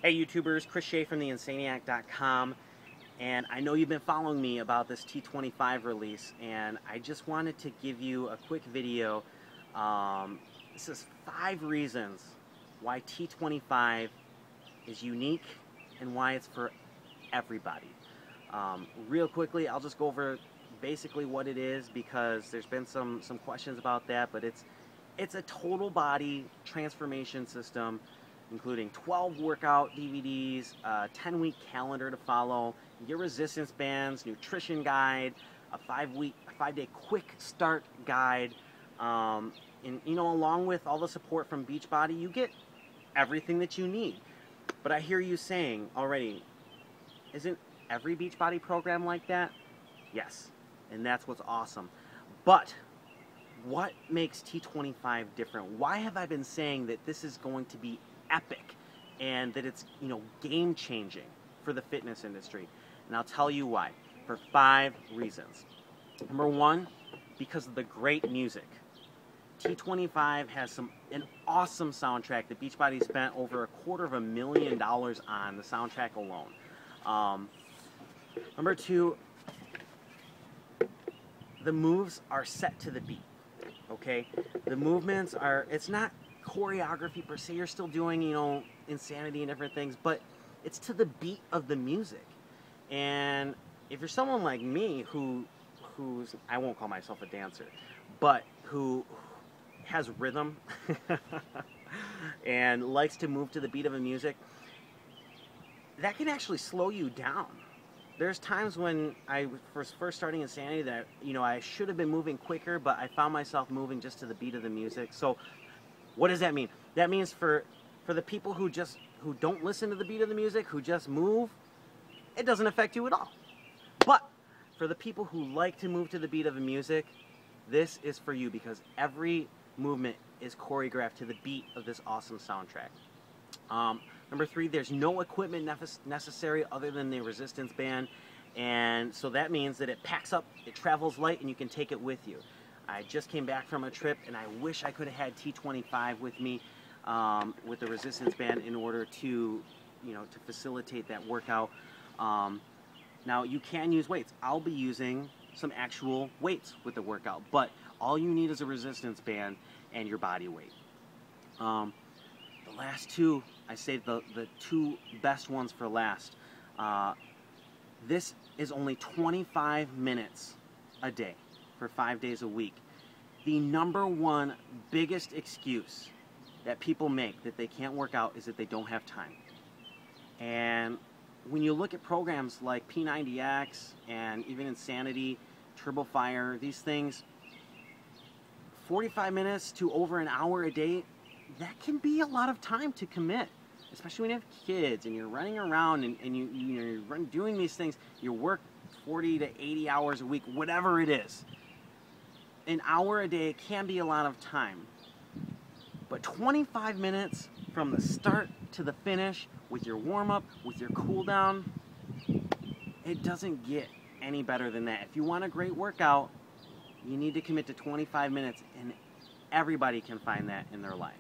Hey YouTubers, Chris Shea from theinsaniac.com, and I know you've been following me about this T-25 release, and I just wanted to give you a quick video. This is 5 reasons why T-25 is unique and why it's for everybody. Real quickly, I'll just go over basically what it is because there's been some questions about that, but it's a total body transformation system, including 12 workout DVDs, a 10-week calendar to follow, your resistance bands, nutrition guide, a 5-day quick start guide, and along with all the support from Beachbody, you get everything that you need. But I hear you saying already, isn't every Beachbody program like that? Yes, and that's what's awesome. But what makes T-25 different? Why have I been saying that this is going to be epic and that it's game changing for the fitness industry? And I'll tell you why, for 5 reasons. Number 1, because of the great music. T-25 has an awesome soundtrack that Beachbody spent over $250,000 on the soundtrack alone. Number 2, the moves are set to the beat. Okay, the movements are, it's not choreography per se. You're still doing insanity and different things, but it's to the beat of the music. And if you're someone like me who's, I won't call myself a dancer, but who has rhythm and likes to move to the beat of a music, that can actually slow you down. There's times when I was first starting Insanity that I should have been moving quicker, but I found myself moving just to the beat of the music. So what does that mean? That means for the people who don't listen to the beat of the music, who just move, it doesn't affect you at all. But for the people who like to move to the beat of the music, this is for you because every movement is choreographed to the beat of this awesome soundtrack. Number 3, there's no equipment necessary other than the resistance band, and so that means that it packs up, it travels light, and you can take it with you. I just came back from a trip, and I wish I could have had T-25 with me with the resistance band in order to, to facilitate that workout. Now, you can use weights. I'll be using some actual weights with the workout, but all you need is a resistance band and your body weight. The last 2, I saved the 2 best ones for last. This is only 25 minutes a day for 5 days a week. The number 1 biggest excuse that people make that they can't work out is that they don't have time. And when you look at programs like P90X and even Insanity, Turbo Fire, these things, 45 minutes to over an hour a day, that can be a lot of time to commit, especially when you have kids and you're running around and you're doing these things. You work 40 to 80 hours a week, whatever it is. An hour a day can be a lot of time. But 25 minutes from the start to the finish with your warm-up, with your cool-down, it doesn't get any better than that. If you want a great workout, you need to commit to 25 minutes, and everybody can find that in their life.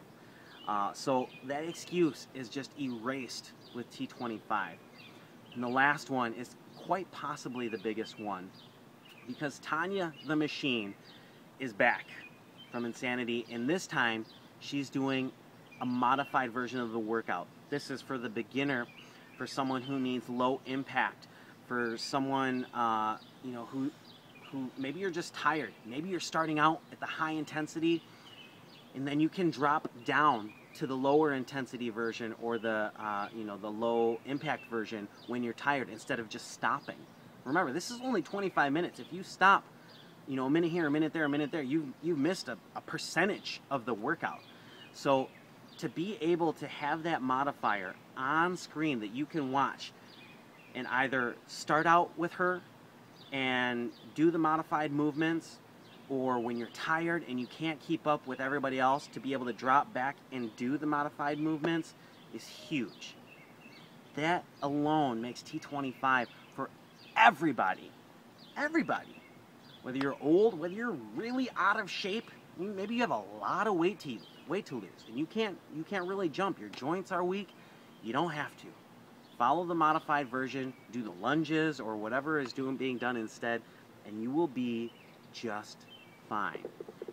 So that excuse is just erased with T-25. And the last one is quite possibly the biggest one, because Tanya the Machine is back from Insanity, and this time she's doing a modified version of the workout. This is for the beginner, for someone who needs low impact, for someone who maybe you're just tired, maybe you're starting out at the high intensity, and then you can drop down to the lower intensity version or the the low impact version when you're tired instead of just stopping. Remember, this is only 25 minutes. If you stop, a minute here, a minute there, you've missed a percentage of the workout. So to be able to have that modifier on screen that you can watch and either start out with her and do the modified movements, or when you're tired and you can't keep up with everybody else, to be able to drop back and do the modified movements is huge. That alone makes T-25 for everybody. Everybody. Whether you're old, whether you're really out of shape, maybe you have a lot of weight to lose and you can't really jump. Your joints are weak. You don't have to. Follow the modified version, do the lunges or whatever is being done instead, and you will be just fine.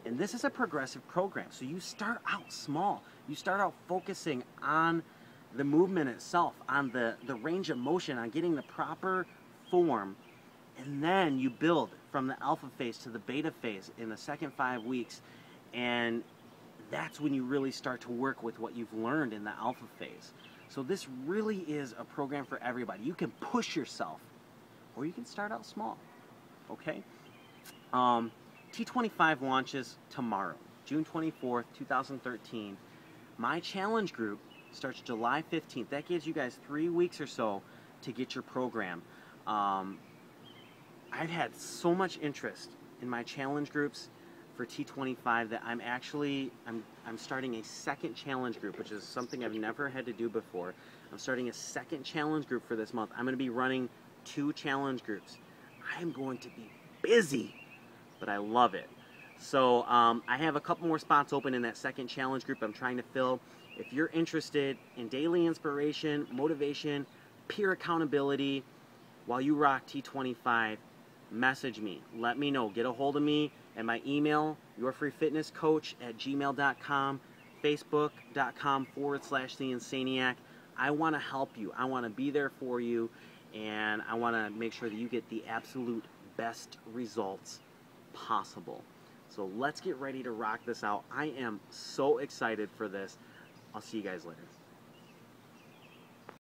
And this is a progressive program, so you start out small. You start out focusing on the movement itself, on the range of motion, on getting the proper form, and then you build from the alpha phase to the beta phase in the second 5 weeks, and that's when you really start to work with what you've learned in the alpha phase. So this really is a program for everybody. You can push yourself, or you can start out small, okay? T-25 launches tomorrow, June 24th, 2013. My challenge group starts July 15th. That gives you guys 3 weeks or so to get your program. I've had so much interest in my challenge groups for T-25 that I'm starting a second challenge group, which is something I've never had to do before. I'm starting a second challenge group for this month. I'm going to be running 2 challenge groups. I am going to be busy, but I love it. So I have a couple more spots open in that second challenge group I'm trying to fill. If you're interested in daily inspiration, motivation, peer accountability while you rock T-25, message me. Let me know. Get a hold of me at my email, yourfreefitnesscoach@gmail.com, facebook.com/theinsaniac. I want to help you. I want to be there for you, and I want to make sure that you get the absolute best results possible. So let's get ready to rock this out. I am so excited for this. I'll see you guys later.